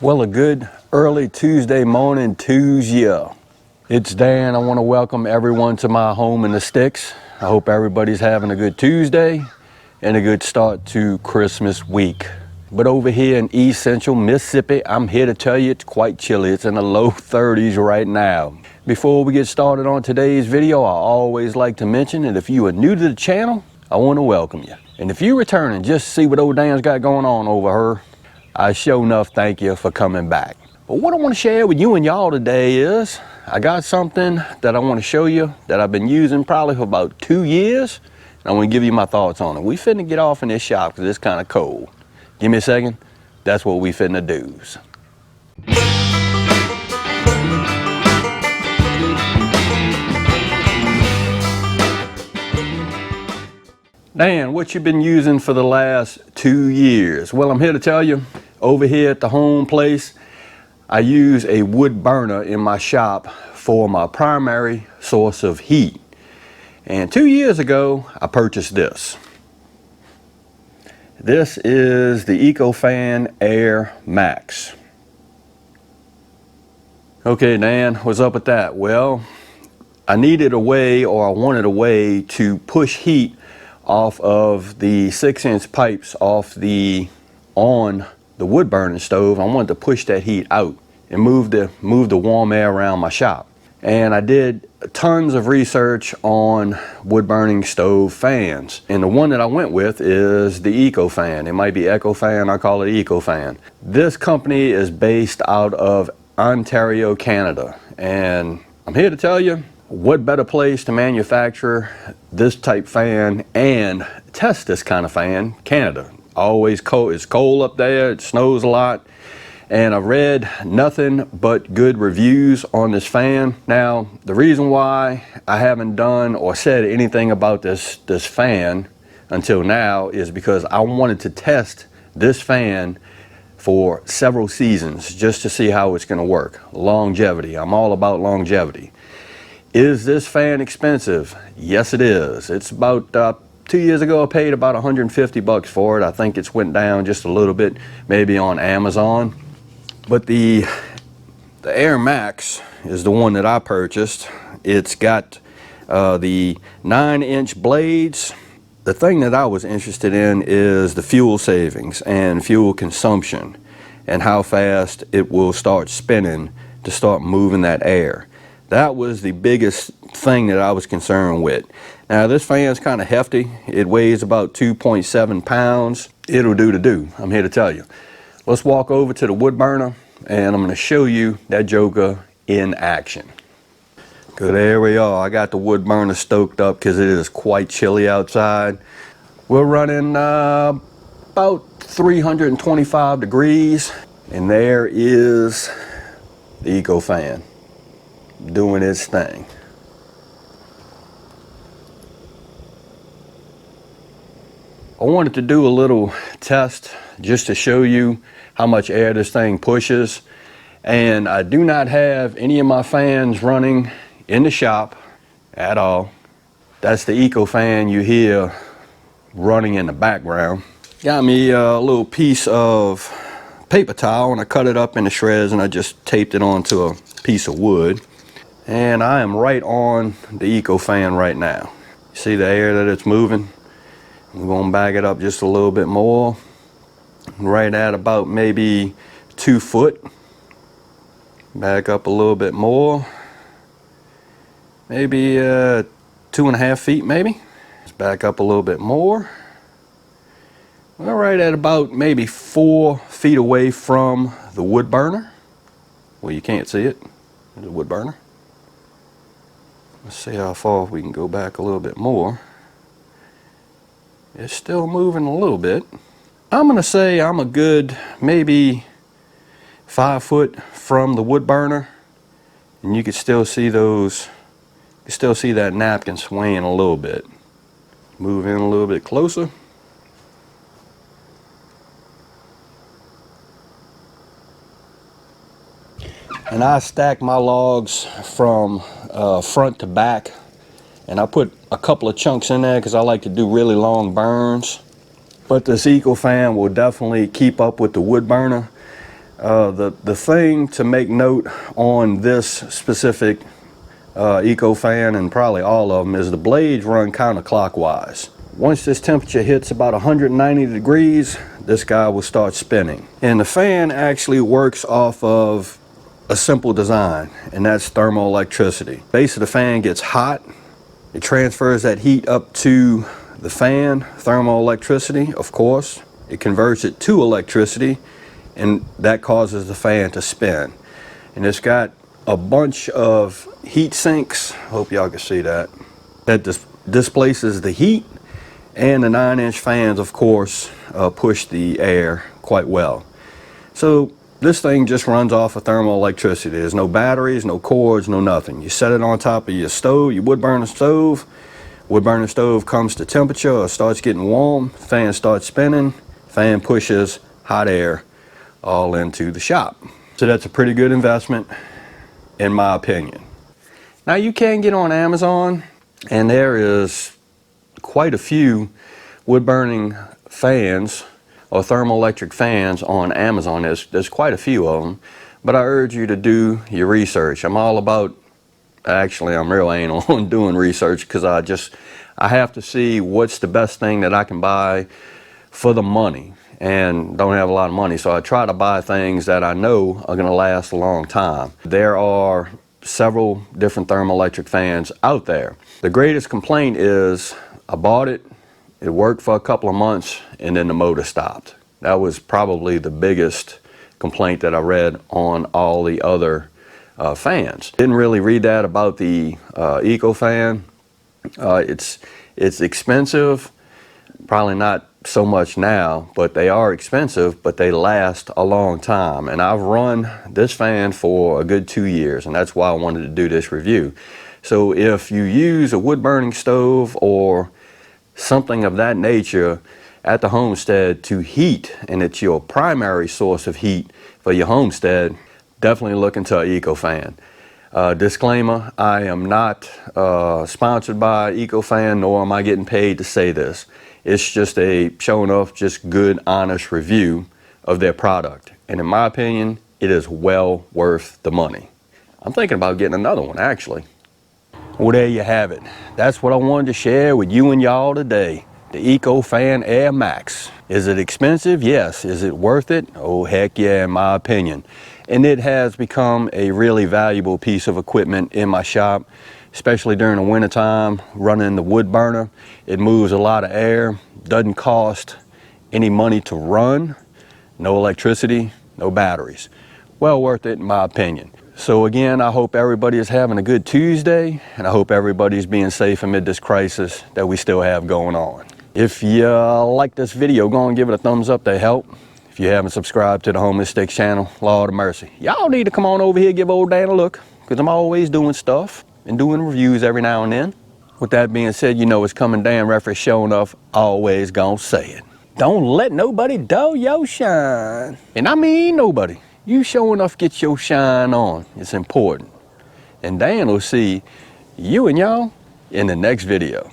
Well, a good early Tuesday morning to you. It's Dan. I want to welcome everyone to my home in the sticks. I hope everybody's having a good Tuesday and a good start to Christmas week. But over here in East Central Mississippi, I'm here to tell you it's quite chilly. It's in the low 30s right now. Before we get started on today's video, I always like to mention that if you are new to the channel, I want to welcome you. And if you're returning just to see what old Dan's got going on over her, I sure enough thank you for coming back. But what I want to share with you and y'all today is I got something that I want to show you that I've been using probably for about 2 years. And I want to give you my thoughts on it. We finna get off in this shop because it's kind of cold. Give me a second. That's what we finna do. Dan, what you been using for the last 2 years? Well, I'm here to tell you, over here at the home place, I use a wood burner in my shop for my primary source of heat. And 2 years ago, I purchased this. This is the Ecofan Airmax. Okay, Dan, what's up with that? Well, I needed a way, or I wanted a way to push heat off of the 6-inch pipes on the wood burning stove. I wanted to push that heat out and move the warm air around my shop. And I did tons of research on wood burning stove fans. And the one that I went with is the Ecofan. It might be Ecofan, I call it Ecofan. This company is based out of Ontario, Canada. And I'm here to tell you, what better place to manufacture this type fan and test this kind of fan? Canada. Always cold. It's cold up there. It snows a lot. And I've read nothing but good reviews on this fan. Now, the reason why I haven't done or said anything about this fan until now is because I wanted to test this fan for several seasons just to see how it's going to work. Longevity. I'm all about longevity. Is this fan expensive? Yes, it is. It's about 2 years ago I paid about 150 bucks for it. I think it's went down just a little bit, maybe on Amazon. But the Airmax is the one that I purchased. It's got the 9-inch blades. The thing that I was interested in is the fuel savings and fuel consumption and how fast it will start spinning to start moving that air. That was the biggest thing that I was concerned with. Now this fan's kind of hefty. It weighs about 2.7 pounds. It'll do to do, I'm here to tell you. Let's walk over to the wood burner and I'm going to show you that joker in action. Good, there we are. I got the wood burner stoked up because it is quite chilly outside. We're running about 325 degrees and there is the Ecofan doing its thing. I wanted to do a little test just to show you how much air this thing pushes, and I do not have any of my fans running in the shop at all. That's the Ecofan you hear running in the background. Got me a little piece of paper towel and I cut it up into shreds and I just taped it onto a piece of wood. And I am right on the Ecofan right now. You see the air that it's moving? I'm going to back it up just a little bit more. Right at about maybe 2 foot. Back up a little bit more. Maybe 2.5 feet maybe. Let's back up a little bit more. We're right at about maybe 4 feet away from the wood burner. Well, you can't see it. There's a wood burner. Let's see how far we can go back a little bit more. It's still moving a little bit. I'm going to say I'm a good maybe 5 foot from the wood burner. And you can still see those, you can still see that napkin swaying a little bit. Move in a little bit closer. And I stack my logs from front to back, and I put a couple of chunks in there because I like to do really long burns. But this Ecofan will definitely keep up with the wood burner. The thing to make note on this specific Ecofan, and probably all of them, is the blades run counterclockwise. Once this temperature hits about 190 degrees, this guy will start spinning. And the fan actually works off of a simple design, and that's thermoelectricity. Base of the fan gets hot, it transfers that heat up to the fan, thermoelectricity, of course. It converts it to electricity, and that causes the fan to spin. And it's got a bunch of heat sinks, hope y'all can see that, that displaces the heat, and the 9-inch fans, of course, push the air quite well. So this thing just runs off of thermoelectricity. There's no batteries, no cords, no nothing. You set it on top of your stove, your wood burner stove. Wood burner stove comes to temperature or starts getting warm, fan starts spinning, fan pushes hot air all into the shop. So that's a pretty good investment, in my opinion. Now you can get on Amazon, and there is quite a few wood burning fans or thermoelectric fans on Amazon. There's quite a few of them, but I urge you to do your research. I'm all about, actually I'm real anal on doing research, because I have to see what's the best thing that I can buy for the money, and don't have a lot of money, so I try to buy things that I know are going to last a long time. There are several different thermoelectric fans out there. The greatest complaint is I bought it, it worked for a couple of months, and then the motor stopped. That was probably the biggest complaint that I read on all the other fans. Didn't really read that about the Ecofan. It's expensive, probably not so much now, but they are expensive, but they last a long time. And I've run this fan for a good 2 years, and that's why I wanted to do this review. So if you use a wood burning stove or something of that nature at the homestead to heat, and it's your primary source of heat for your homestead, definitely look into an Ecofan. Disclaimer, I am not sponsored by Ecofan, nor am I getting paid to say this. It's just a showing off, just good, honest review of their product. And in my opinion, it is well worth the money. I'm thinking about getting another one, actually. Well, there you have it. That's what I wanted to share with you and y'all today. The Ecofan Airmax. Is it expensive? Yes. Is it worth it? Oh, heck yeah, in my opinion. And it has become a really valuable piece of equipment in my shop, especially during the wintertime, running the wood burner. It moves a lot of air, doesn't cost any money to run, no electricity, no batteries. Well worth it in my opinion. So again, I hope everybody is having a good Tuesday, and I hope everybody's being safe amid this crisis that we still have going on. If you like this video, go and give it a thumbs up to help. If you haven't subscribed to the Homeless Sticks channel, Lord of mercy, y'all need to come on over here, give old Dan a look, because I'm always doing stuff and doing reviews every now and then. With that being said, you know it's coming down, reference showing enough, always gonna say it. Don't let nobody dull your shine. And I mean nobody. You sure enough get your shine on. It's important. And Dan will see you and y'all in the next video.